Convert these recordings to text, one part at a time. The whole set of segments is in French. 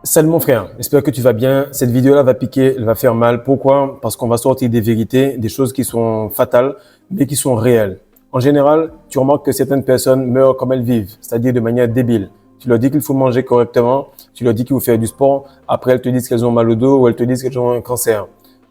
Salut mon frère, j'espère que tu vas bien. Cette vidéo-là va piquer, elle va faire mal. Pourquoi? Parce qu'on va sortir des vérités, des choses qui sont fatales, mais qui sont réelles. En général, tu remarques que certaines personnes meurent comme elles vivent, c'est-à-dire de manière débile. Tu leur dis qu'il faut manger correctement, tu leur dis qu'il faut faire du sport, après elles te disent qu'elles ont mal au dos ou elles te disent qu'elles ont un cancer.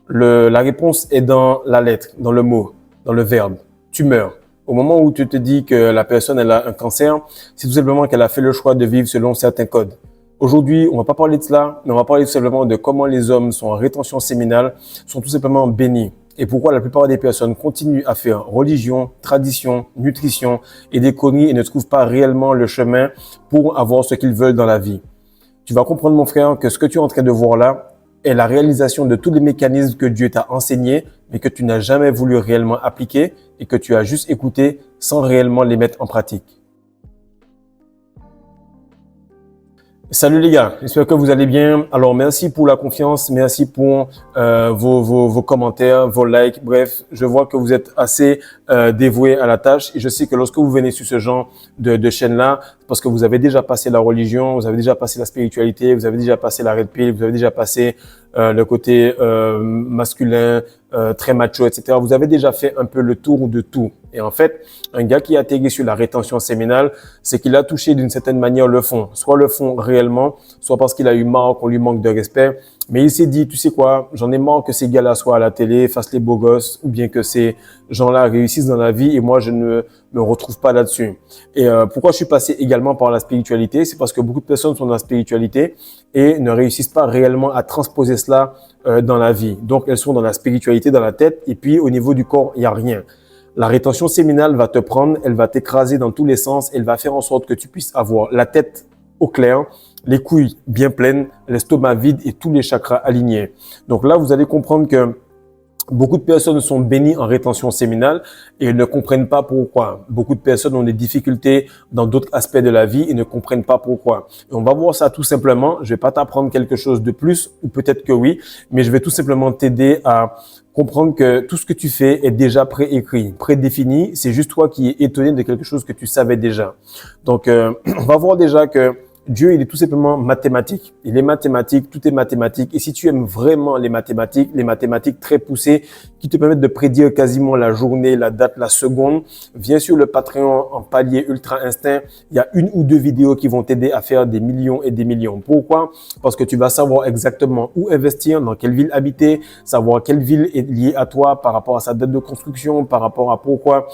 La réponse est dans la lettre, dans le mot, dans le verbe. Tu meurs. Au moment où tu te dis que la personne elle a un cancer, c'est tout simplement qu'elle a fait le choix de vivre selon certains codes. Aujourd'hui, on va pas parler de cela, mais on va parler tout simplement de comment les hommes sont en rétention séminale, sont tout simplement bénis. Et pourquoi la plupart des personnes continuent à faire religion, tradition, nutrition et des conneries et ne trouvent pas réellement le chemin pour avoir ce qu'ils veulent dans la vie. Tu vas comprendre, mon frère, que ce que tu es en train de voir là est la réalisation de tous les mécanismes que Dieu t'a enseignés, mais que tu n'as jamais voulu réellement appliquer et que tu as juste écouté sans réellement les mettre en pratique. Salut les gars, j'espère que vous allez bien. Alors merci pour la confiance, merci pour vos commentaires, vos likes. Bref, je vois que vous êtes assez dévoués à la tâche et je sais que lorsque vous venez sur ce genre de chaîne-là, parce que vous avez déjà passé la religion, vous avez déjà passé la spiritualité, vous avez déjà passé la red pill, vous avez déjà passé le côté masculin, très macho, etc. Vous avez déjà fait un peu le tour de tout. Et en fait, un gars qui a atterri sur la rétention séminale, c'est qu'il a touché d'une certaine manière le fond. Soit le fond réellement, soit parce qu'il a eu marre qu'on lui manque de respect. Mais il s'est dit, tu sais quoi, j'en ai marre que ces gars-là soient à la télé, fassent les beaux gosses, ou bien que ces gens-là réussissent dans la vie et moi, je ne me retrouve pas là-dessus. Et pourquoi je suis passé également par la spiritualité? C'est parce que beaucoup de personnes sont dans la spiritualité et ne réussissent pas réellement à transposer cela dans la vie. Donc, elles sont dans la spiritualité, dans la tête, et puis au niveau du corps, il n'y a rien. La rétention séminale va te prendre, elle va t'écraser dans tous les sens, elle va faire en sorte que tu puisses avoir la tête au clair, les couilles bien pleines, l'estomac vide et tous les chakras alignés. Donc là, vous allez comprendre que beaucoup de personnes sont bénies en rétention séminale et ne comprennent pas pourquoi. Beaucoup de personnes ont des difficultés dans d'autres aspects de la vie et ne comprennent pas pourquoi. Et on va voir ça tout simplement. Je vais pas t'apprendre quelque chose de plus, ou peut-être que oui, mais je vais tout simplement t'aider à comprendre que tout ce que tu fais est déjà préécrit, prédéfini. C'est juste toi qui es étonné de quelque chose que tu savais déjà. Donc, on va voir déjà que Dieu, il est tout simplement mathématique. Il est mathématique, tout est mathématique. Et si tu aimes vraiment les mathématiques très poussées qui te permettent de prédire quasiment la journée, la date, la seconde, viens sur le Patreon en palier Ultra Instinct. Il y a une ou deux vidéos qui vont t'aider à faire des millions et des millions. Pourquoi? Parce que tu vas savoir exactement où investir, dans quelle ville habiter, savoir quelle ville est liée à toi par rapport à sa date de construction, par rapport à pourquoi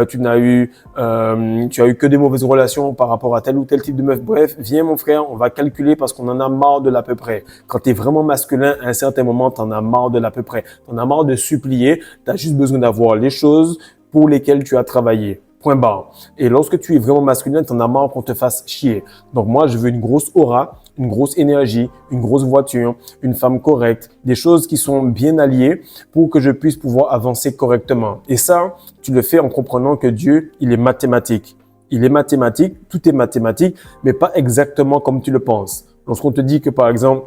tu as eu que des mauvaises relations par rapport à tel ou tel type de meuf. Bref, viens mon frère, on va calculer parce qu'on en a marre de l'à peu près. Quand tu es vraiment masculin, à un certain moment, tu en as marre de l'à peu près. Tu en as marre de supplier, tu as juste besoin d'avoir les choses pour lesquelles tu as travaillé. Point barre. Et lorsque tu es vraiment masculin, tu en as marre qu'on te fasse chier. Donc moi, je veux une grosse aura, une grosse énergie, une grosse voiture, une femme correcte, des choses qui sont bien alliées pour que je puisse pouvoir avancer correctement. Et ça, tu le fais en comprenant que Dieu, il est mathématique. Il est mathématique, tout est mathématique, mais pas exactement comme tu le penses. Lorsqu'on te dit que, par exemple,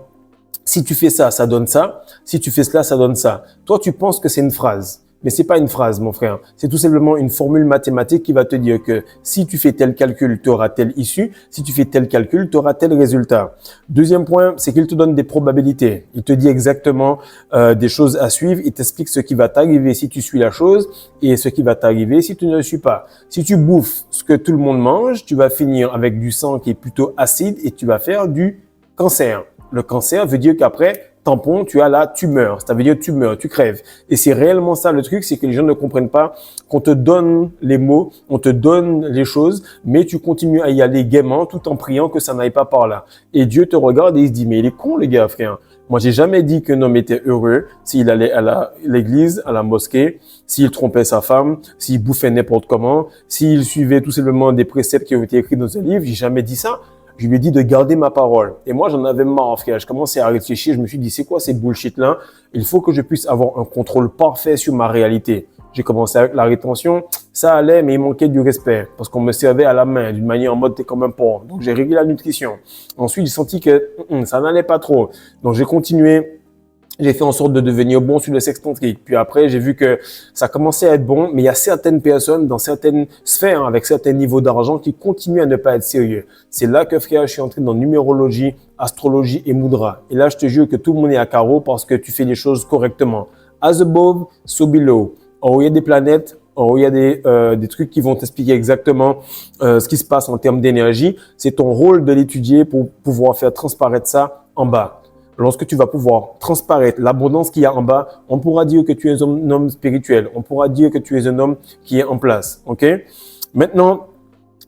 si tu fais ça, ça donne ça. Si tu fais cela, ça donne ça. Toi, tu penses que c'est une phrase. Mais c'est pas une phrase, mon frère. C'est tout simplement une formule mathématique qui va te dire que si tu fais tel calcul, tu auras telle issue. Si tu fais tel calcul, tu auras tel résultat. Deuxième point, c'est qu'il te donne des probabilités. Il te dit exactement des choses à suivre. Il t'explique ce qui va t'arriver si tu suis la chose et ce qui va t'arriver si tu ne le suis pas. Si tu bouffes ce que tout le monde mange, tu vas finir avec du sang qui est plutôt acide et tu vas faire du cancer. Le cancer veut dire qu'après, tampon, tu as là, tu meurs. Ça veut dire tu meurs, tu crèves. Et c'est réellement ça le truc, c'est que les gens ne comprennent pas qu'on te donne les mots, on te donne les choses, mais tu continues à y aller gaiement tout en priant que ça n'aille pas par là. Et Dieu te regarde et il se dit, mais il est con les gars, frère. Moi, j'ai jamais dit qu'un homme était heureux s'il allait à l'église, à la mosquée, s'il trompait sa femme, s'il bouffait n'importe comment, s'il suivait tout simplement des préceptes qui ont été écrits dans un livre. J'ai jamais dit ça. Je lui ai dit de garder ma parole. Et moi, j'en avais marre, frère. Je commençais à réfléchir. Je me suis dit, c'est quoi ces bullshit-là? Il faut que je puisse avoir un contrôle parfait sur ma réalité. J'ai commencé avec la rétention. Ça allait, mais il manquait du respect parce qu'on me servait à la main d'une manière en mode t'es comme un porc. Donc, j'ai réglé la nutrition. Ensuite, j'ai senti que ça n'allait pas trop. Donc, j'ai continué J'ai fait en sorte de devenir bon sur le sextantrique. Puis après, j'ai vu que ça commençait à être bon, mais il y a certaines personnes dans certaines sphères, avec certains niveaux d'argent, qui continuent à ne pas être sérieux. C'est là que, frère, je suis entré dans numérologie, astrologie et mudra. Et là, je te jure que tout le monde est à carreau parce que tu fais les choses correctement. As above, so below. En haut, il y a des planètes. En haut, il y a des trucs qui vont t'expliquer exactement ce qui se passe en termes d'énergie. C'est ton rôle de l'étudier pour pouvoir faire transparaître ça en bas. Lorsque tu vas pouvoir transparaître l'abondance qu'il y a en bas, on pourra dire que tu es un homme spirituel. On pourra dire que tu es un homme qui est en place. Ok? Maintenant,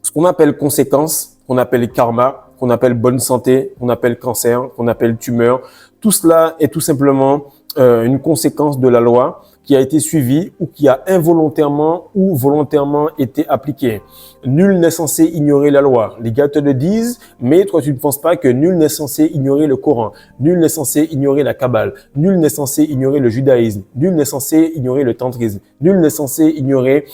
ce qu'on appelle conséquences, qu'on appelle karma, qu'on appelle bonne santé, qu'on appelle cancer, qu'on appelle tumeur, tout cela est tout simplement une conséquence de la loi qui a été suivie ou qui a involontairement ou volontairement été appliquée. Nul n'est censé ignorer la loi. Les gars te le disent, mais toi tu ne penses pas que nul n'est censé ignorer le Coran, nul n'est censé ignorer la Kabbale, nul n'est censé ignorer le judaïsme, nul n'est censé ignorer le tantrisme, nul n'est censé ignorer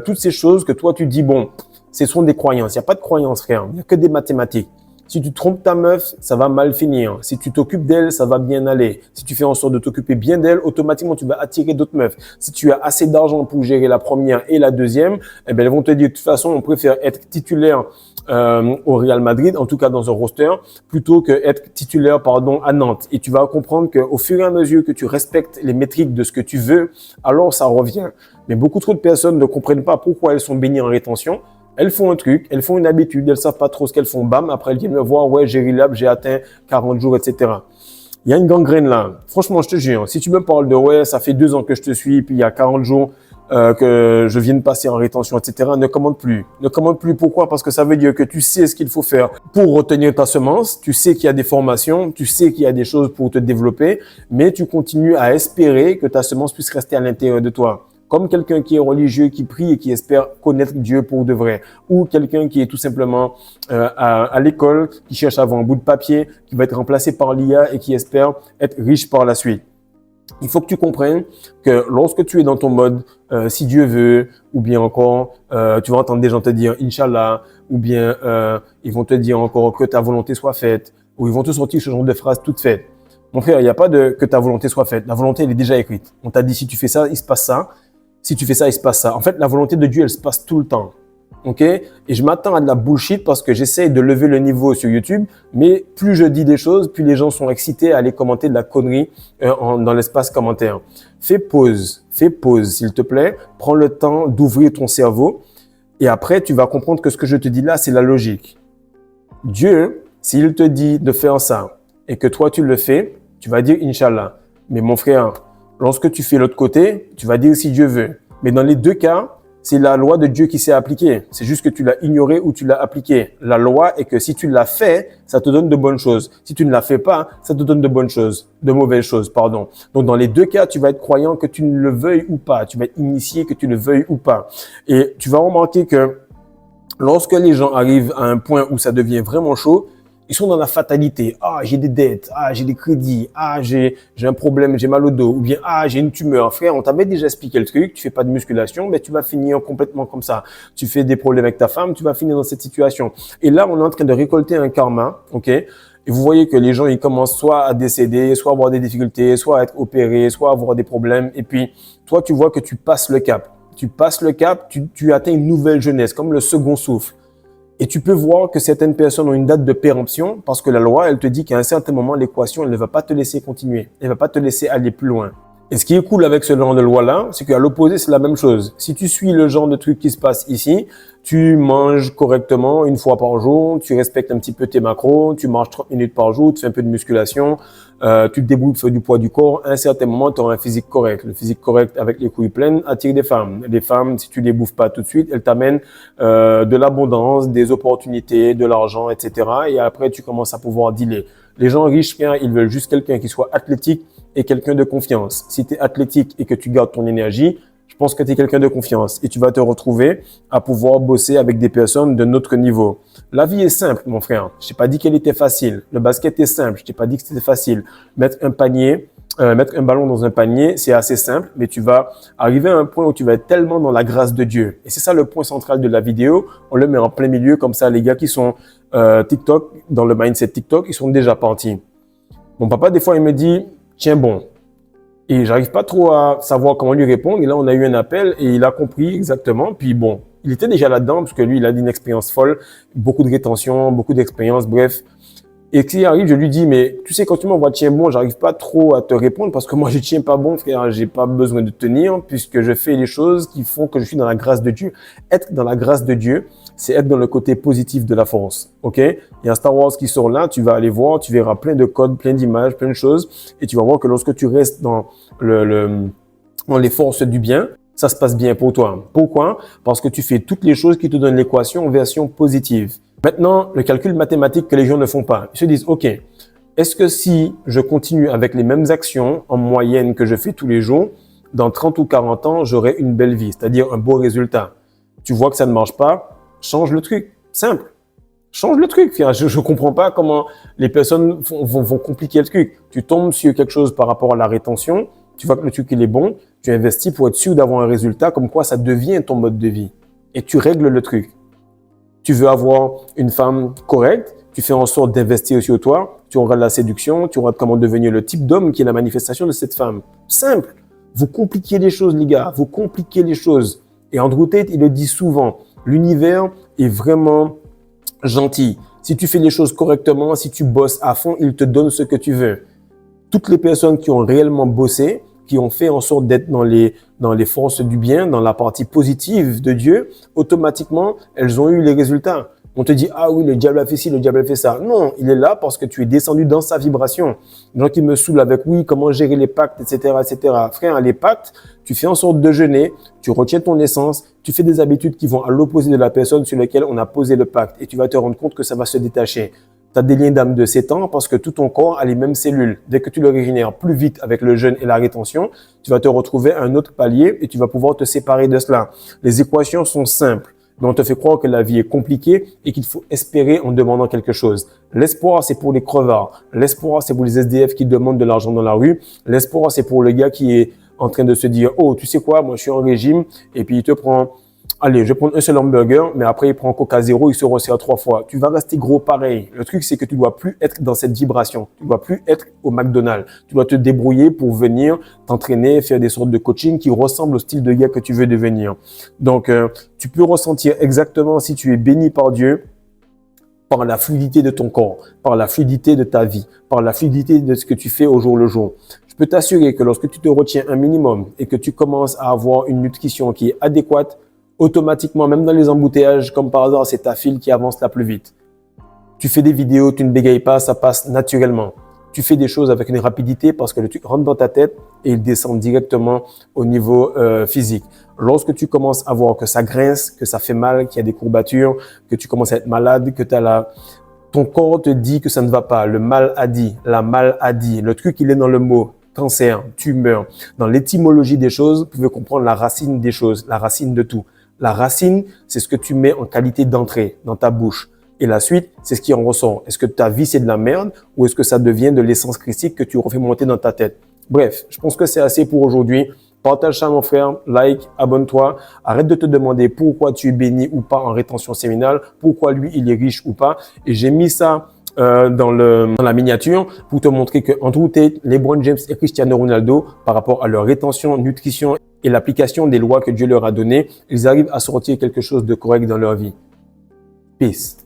toutes ces choses que toi tu dis, bon, ce sont des croyances. Il n'y a pas de croyances, frère. Il n'y a que des mathématiques. Si tu trompes ta meuf, ça va mal finir. Si tu t'occupes d'elle, ça va bien aller. Si tu fais en sorte de t'occuper bien d'elle, automatiquement, tu vas attirer d'autres meufs. Si tu as assez d'argent pour gérer la première et la deuxième, eh ben, elles vont te dire, de toute façon, on préfère être titulaire au Real Madrid, en tout cas dans un roster, plutôt que être titulaire, à Nantes. Et tu vas comprendre qu'au fur et à mesure que tu respectes les métriques de ce que tu veux, alors ça revient. Mais beaucoup trop de personnes ne comprennent pas pourquoi elles sont bénies en rétention. Elles font un truc, elles font une habitude, elles savent pas trop ce qu'elles font, bam, après elles viennent me voir, ouais, j'ai relab, j'ai atteint 40 jours, etc. Il y a une gangrène là. Franchement, je te jure, si tu me parles de, ouais, ça fait 2 ans que je te suis, puis il y a 40 jours que je viens de passer en rétention, etc., ne commande plus. Ne commande plus, pourquoi? Parce que ça veut dire que tu sais ce qu'il faut faire pour retenir ta semence, tu sais qu'il y a des formations, tu sais qu'il y a des choses pour te développer, mais tu continues à espérer que ta semence puisse rester à l'intérieur de toi. Comme quelqu'un qui est religieux, qui prie et qui espère connaître Dieu pour de vrai. Ou quelqu'un qui est tout simplement à l'école, qui cherche à avoir un bout de papier, qui va être remplacé par l'IA et qui espère être riche par la suite. Il faut que tu comprennes que lorsque tu es dans ton mode si Dieu veut, ou bien encore tu vas entendre des gens te dire Inch'Allah, ou bien ils vont te dire encore que ta volonté soit faite, ou ils vont te sortir ce genre de phrases toutes faites. Mon frère, il n'y a pas de que ta volonté soit faite. La volonté, elle est déjà écrite. On t'a dit si tu fais ça, il se passe ça. Si tu fais ça, il se passe ça. En fait, la volonté de Dieu, elle se passe tout le temps. OK? Et je m'attends à de la bullshit parce que j'essaie de lever le niveau sur YouTube, mais plus je dis des choses, plus les gens sont excités à aller commenter de la connerie dans l'espace commentaire. Fais pause, s'il te plaît. Prends le temps d'ouvrir ton cerveau et après, tu vas comprendre que ce que je te dis là, c'est la logique. Dieu, s'il te dit de faire ça et que toi, tu le fais, tu vas dire Inch'Allah. Mais mon frère, lorsque tu fais l'autre côté, tu vas dire si Dieu veut. Mais dans les deux cas, c'est la loi de Dieu qui s'est appliquée. C'est juste que tu l'as ignorée ou tu l'as appliquée. La loi est que si tu l'as fait, ça te donne de bonnes choses. Si tu ne la fais pas, ça te donne de bonnes choses, de mauvaises choses, pardon. Donc dans les deux cas, tu vas être croyant que tu ne le veuilles ou pas. Tu vas être initié que tu le veuilles ou pas. Et tu vas remarquer que lorsque les gens arrivent à un point où ça devient vraiment chaud, ils sont dans la fatalité. Ah, j'ai des dettes. Ah, j'ai des crédits. Ah, j'ai un problème, j'ai mal au dos. Ou bien, ah, j'ai une tumeur. Frère, on t'avait déjà expliqué le truc. Tu fais pas de musculation, mais tu vas finir complètement comme ça. Tu fais des problèmes avec ta femme, tu vas finir dans cette situation. Et là, on est en train de récolter un karma, ok? Et vous voyez que les gens, ils commencent soit à décéder, soit à avoir des difficultés, soit à être opérés, soit à avoir des problèmes. Et puis, toi, tu vois que tu passes le cap. Tu passes le cap, tu atteins une nouvelle jeunesse, comme le second souffle. Et tu peux voir que certaines personnes ont une date de péremption parce que la loi, elle te dit qu'à un certain moment, l'équation, elle ne va pas te laisser continuer. Elle ne va pas te laisser aller plus loin. Et ce qui est cool avec ce genre de loi-là, c'est qu'à l'opposé, c'est la même chose. Si tu suis le genre de truc qui se passe ici, tu manges correctement une fois par jour, tu respectes un petit peu tes macros, tu marches 30 minutes par jour, tu fais un peu de musculation, tu te débrouilles pour faire du poids du corps, à un certain moment, tu auras un physique correct. Le physique correct avec les couilles pleines attire des femmes. Les femmes, si tu les bouffes pas tout de suite, elles t'amènent de l'abondance, des opportunités, de l'argent, etc. Et après, tu commences à pouvoir dealer. Les gens riches, ils veulent juste quelqu'un qui soit athlétique et quelqu'un de confiance. Si tu es athlétique et que tu gardes ton énergie, je pense que tu es quelqu'un de confiance et tu vas te retrouver à pouvoir bosser avec des personnes de notre niveau. La vie est simple, mon frère. Je t'ai pas dit qu'elle était facile. Le basket est simple. Je t'ai pas dit que c'était facile. Mettre un ballon dans un panier, c'est assez simple, mais tu vas arriver à un point où tu vas être tellement dans la grâce de Dieu. Et c'est ça le point central de la vidéo. On le met en plein milieu, comme ça, les gars qui sont TikTok, dans le mindset TikTok, ils sont déjà partis. Mon papa, des fois, il me dit, tiens bon, Et j'arrive pas trop à savoir comment lui répondre. Et là, on a eu un appel et il a compris exactement. Puis bon, il était déjà là-dedans parce que lui, il a une expérience folle, beaucoup de rétention, beaucoup d'expérience, bref. Et qui arrive, je lui dis, mais tu sais, quand tu m'envoies tiens bon, j'arrive pas trop à te répondre parce que moi, je tiens pas bon, frère. J'ai pas besoin de tenir puisque je fais les choses qui font que je suis dans la grâce de Dieu. Être dans la grâce de Dieu, c'est être dans le côté positif de la force. OK? Il y a un Star Wars qui sort là, tu vas aller voir, tu verras plein de codes, plein d'images, plein de choses et tu vas voir que lorsque tu restes dans dans les forces du bien, ça se passe bien pour toi. Pourquoi? Parce que tu fais toutes les choses qui te donnent l'équation en version positive. Maintenant, le calcul mathématique que les gens ne font pas. Ils se disent, OK, est-ce que si je continue avec les mêmes actions en moyenne que je fais tous les jours, dans 30 ou 40 ans, j'aurai une belle vie, c'est-à-dire un beau résultat. Tu vois que ça ne marche pas, change le truc. Simple. Change le truc. Je ne comprends pas comment les personnes vont compliquer le truc. Tu tombes sur quelque chose par rapport à la rétention, tu vois que le truc il est bon, tu investis pour être sûr d'avoir un résultat, comme quoi ça devient ton mode de vie. Et tu règles le truc. Tu veux avoir une femme correcte, tu fais en sorte d'investir sur toi, tu regardes la séduction, tu regardes comment devenir le type d'homme qui est la manifestation de cette femme. Simple. Vous compliquez les choses, les gars. Vous compliquez les choses. Et Andrew Tate, il le dit souvent. L'univers est vraiment gentil. Si tu fais les choses correctement, si tu bosses à fond, il te donne ce que tu veux. Toutes les personnes qui ont réellement bossé, qui ont fait en sorte d'être dans les forces du bien, dans la partie positive de Dieu, automatiquement, elles ont eu les résultats. On te dit, ah oui, le diable a fait ci, le diable a fait ça. Non, il est là parce que tu es descendu dans sa vibration. Les gens qui me saoulent avec, oui, comment gérer les pactes, etc., etc. Frère, les pactes, tu fais en sorte de jeûner, tu retiens ton essence, tu fais des habitudes qui vont à l'opposé de la personne sur laquelle on a posé le pacte et tu vas te rendre compte que ça va se détacher. Tu as des liens d'âme de 7 ans parce que tout ton corps a les mêmes cellules. Dès que tu le régénères plus vite avec le jeûne et la rétention, tu vas te retrouver à un autre palier et tu vas pouvoir te séparer de cela. Les équations sont simples, mais on te fait croire que la vie est compliquée et qu'il faut espérer en demandant quelque chose. L'espoir, c'est pour les crevards. L'espoir, c'est pour les SDF qui demandent de l'argent dans la rue. L'espoir, c'est pour le gars qui est en train de se dire, oh, tu sais quoi, moi je suis en régime et puis il te prend... Allez, je vais prendre un seul hamburger, mais après, il prend Coca Zéro, il se resserre 3 fois. Tu vas rester gros pareil. Le truc, c'est que tu dois plus être dans cette vibration. Tu dois plus être au McDonald's. Tu dois te débrouiller pour venir t'entraîner, faire des sortes de coaching qui ressemblent au style de gars que tu veux devenir. Donc, tu peux ressentir exactement si tu es béni par Dieu, par la fluidité de ton corps, par la fluidité de ta vie, par la fluidité de ce que tu fais au jour le jour. Je peux t'assurer que lorsque tu te retiens un minimum et que tu commences à avoir une nutrition qui est adéquate, automatiquement, même dans les embouteillages, comme par hasard, c'est ta file qui avance la plus vite. Tu fais des vidéos, tu ne bégayes pas, ça passe naturellement. Tu fais des choses avec une rapidité parce que le truc rentre dans ta tête et il descend directement au niveau physique. Lorsque tu commences à voir que ça grince, que ça fait mal, qu'il y a des courbatures, que tu commences à être malade, que ton corps te dit que ça ne va pas, le mal a dit, la maladie, le truc il est dans le mot. Cancer, tumeur. Dans l'étymologie des choses, vous pouvez comprendre la racine des choses, la racine de tout. La racine, c'est ce que tu mets en qualité d'entrée dans ta bouche. Et la suite, c'est ce qui en ressort. Est-ce que ta vie, c'est de la merde ou est-ce que ça devient de l'essence christique que tu refais monter dans ta tête? Bref, je pense que c'est assez pour aujourd'hui. Partage ça, mon frère. Like, abonne-toi. Arrête de te demander pourquoi tu es béni ou pas en rétention séminale, pourquoi lui, il est riche ou pas. Et j'ai mis ça dans la miniature pour te montrer que Andrew Tate, LeBron James et Cristiano Ronaldo, par rapport à leur rétention, nutrition et l'application des lois que Dieu leur a données, ils arrivent à sortir quelque chose de correct dans leur vie. Peace.